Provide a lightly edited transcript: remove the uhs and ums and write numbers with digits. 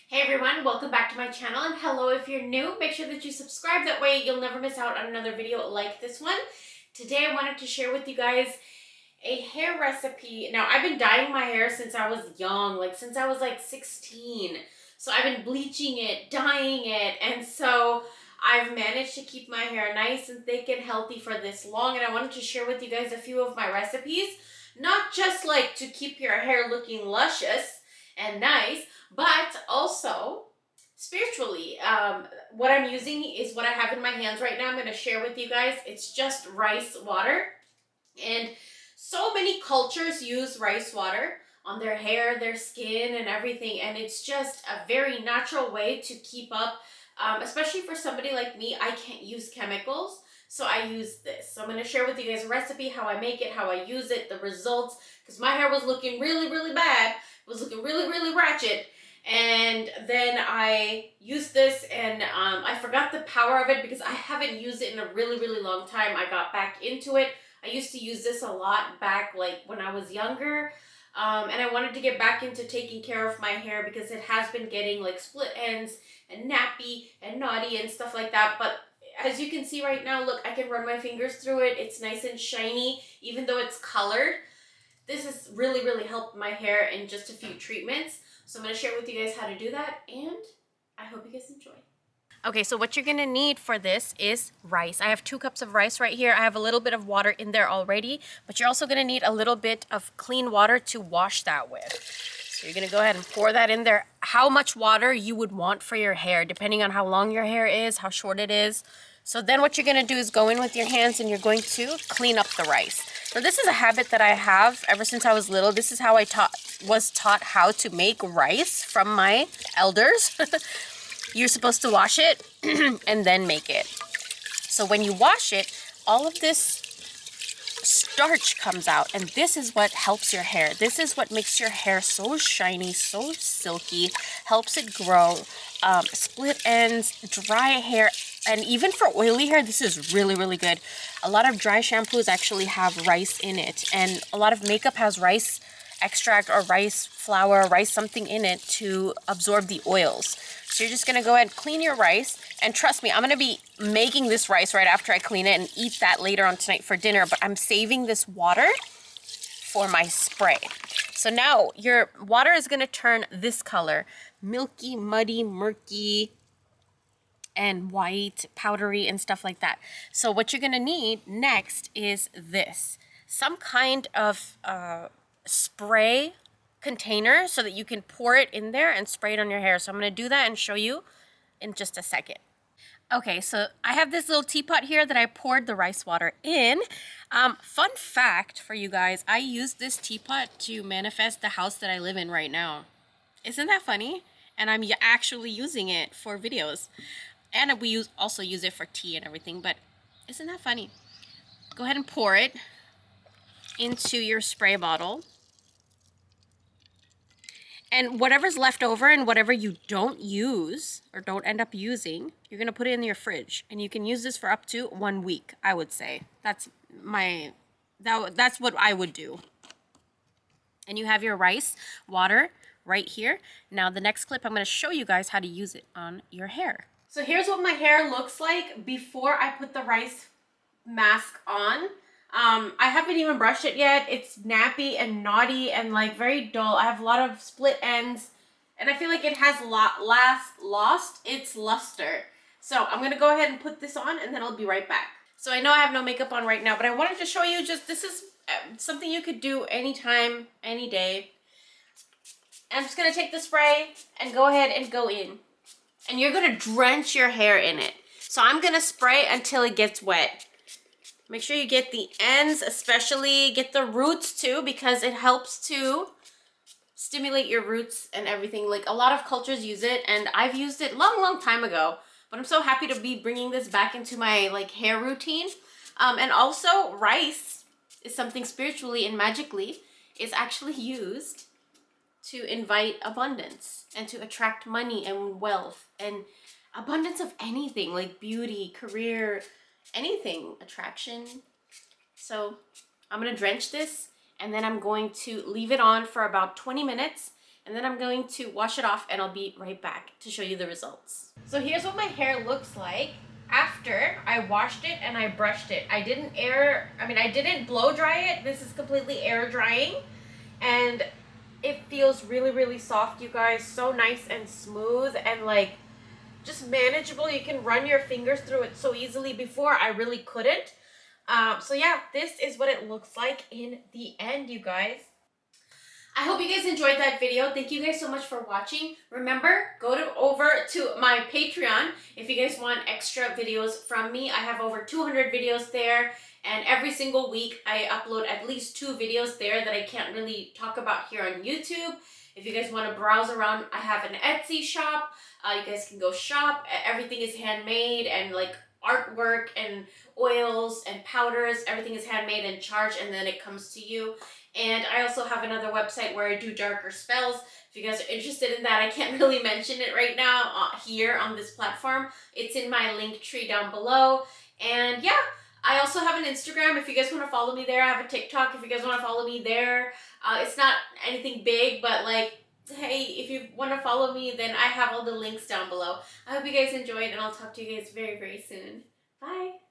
Hey everyone, welcome back to my channel, and hello if you're new. Make sure that you subscribe, that way you'll never miss out on another video like this one. Today I wanted to share with you guys a hair recipe. Now, I've been dyeing my hair since I was young, since I was 16. So I've been bleaching it, dyeing it, and so I've managed to keep my hair nice and thick and healthy for this long, and I wanted to share with you guys a few of my recipes. Not just to keep your hair looking luscious and nice, but also spiritually. What I'm using is what I have in my hands right now. I'm going to share with you guys. It's just rice water, and so many cultures use rice water on their hair, their skin, and everything, and it's just a very natural way to keep up, especially for somebody like me. I can't use chemicals, so I use this. So I'm going to share with you guys a recipe, how I make it, how I use it, the results, because my hair was looking really, really bad. It was looking really, really ratchet. And then I used this, and I forgot the power of it because I haven't used it in a really, really long time. I got back into it. I used to use this a lot back when I was younger. And I wanted to get back into taking care of my hair because it has been getting split ends and nappy and knotty and stuff like that. But as you can see right now, look, I can run my fingers through it. It's nice and shiny, even though it's colored. This has really, really helped my hair in just a few treatments. So I'm going to share with you guys how to do that, and I hope you guys enjoy. Okay, so what you're going to need for this is rice. I have 2 cups of rice right here. I have a little bit of water in there already, but you're also going to need a little bit of clean water to wash that with. So you're going to go ahead and pour that in there. How much water you would want for your hair, depending on how long your hair is, how short it is. So then what you're going to do is go in with your hands and you're going to clean up the rice. So this is a habit that I have ever since I was little. This is how I was taught how to make rice from my elders. You're supposed to wash it and then make it. So when you wash it, all of this starch comes out, and this is what helps your hair. This is what makes your hair so shiny, so silky, helps it grow. Split ends, dry hair, and even for oily hair, this is really, really good. A lot of dry shampoos actually have rice in it, and a lot of makeup has rice extract or rice flour, rice something in it to absorb the oils. So you're just going to go ahead and clean your rice. And trust me, I'm going to be making this rice right after I clean it and eat that later on tonight for dinner. But I'm saving this water for my spray. So now your water is going to turn this color. Milky, muddy, murky, and white, powdery, and stuff like that. So what you're going to need next is this. Some kind of spray container so that you can pour it in there and spray it on your hair. So I'm going to do that and show you in just a second. Okay, so I have this little teapot here that I poured the rice water in. Fun fact for you guys, I used this teapot to manifest the house that I live in right now. Isn't that funny? And I'm actually using it for videos. And we also use it for tea and everything, but isn't that funny? Go ahead and pour it into your spray bottle. And whatever's left over and whatever you don't use or don't end up using, you're going to put it in your fridge. And you can use this for up to 1 week, I would say. That's what I would do. And you have your rice water right here. Now the next clip, I'm going to show you guys how to use it on your hair. So here's what my hair looks like before I put the rice mask on. I haven't even brushed it yet. It's nappy and knotty and very dull. I have a lot of split ends, and I feel like it has lost its luster. So I'm gonna go ahead and put this on, and then I'll be right back. So I know I have no makeup on right now, but I wanted to show you this is something you could do anytime, any day. And I'm just gonna take the spray and go ahead and go in. And you're gonna drench your hair in it. So I'm gonna spray until it gets wet. Make sure you get the ends, especially get the roots too, because it helps to stimulate your roots and everything. A lot of cultures use it, and I've used it long time ago, but I'm so happy to be bringing this back into my hair routine. And also rice is something spiritually and magically is actually used to invite abundance and to attract money and wealth and abundance of anything, like beauty, career, anything, attraction. So I'm going to drench this, and then I'm going to leave it on for about 20 minutes and then I'm going to wash it off and I'll be right back to show you the results. So here's what my hair looks like after I washed it and I brushed it. I didn't blow dry it. This is completely air drying, and it feels really, really soft, you guys. So nice and smooth and like just manageable. You can run your fingers through it so easily. Before, I really couldn't. So yeah, this is what it looks like in the end, you guys. I hope you guys enjoyed that video. Thank you guys so much for watching. Remember, go over to my Patreon if you guys want extra videos from me. I have over 200 videos there, and every single week I upload at least 2 videos there that I can't really talk about here on YouTube. If you guys want to browse around, I have an Etsy shop. You guys can go shop. Everything is handmade, and like artwork and oils and powders, everything is handmade and charged, and then it comes to you. And I also have another website where I do darker spells. If you guys are interested in that, I can't really mention it right now here on this platform. It's in my link tree down below. And yeah, I also have an Instagram if you guys want to follow me there. I have a TikTok if you guys want to follow me there. It's not anything big, but like, hey, if you want to follow me, then I have all the links down below. I hope you guys enjoyed, and I'll talk to you guys very, very soon. Bye!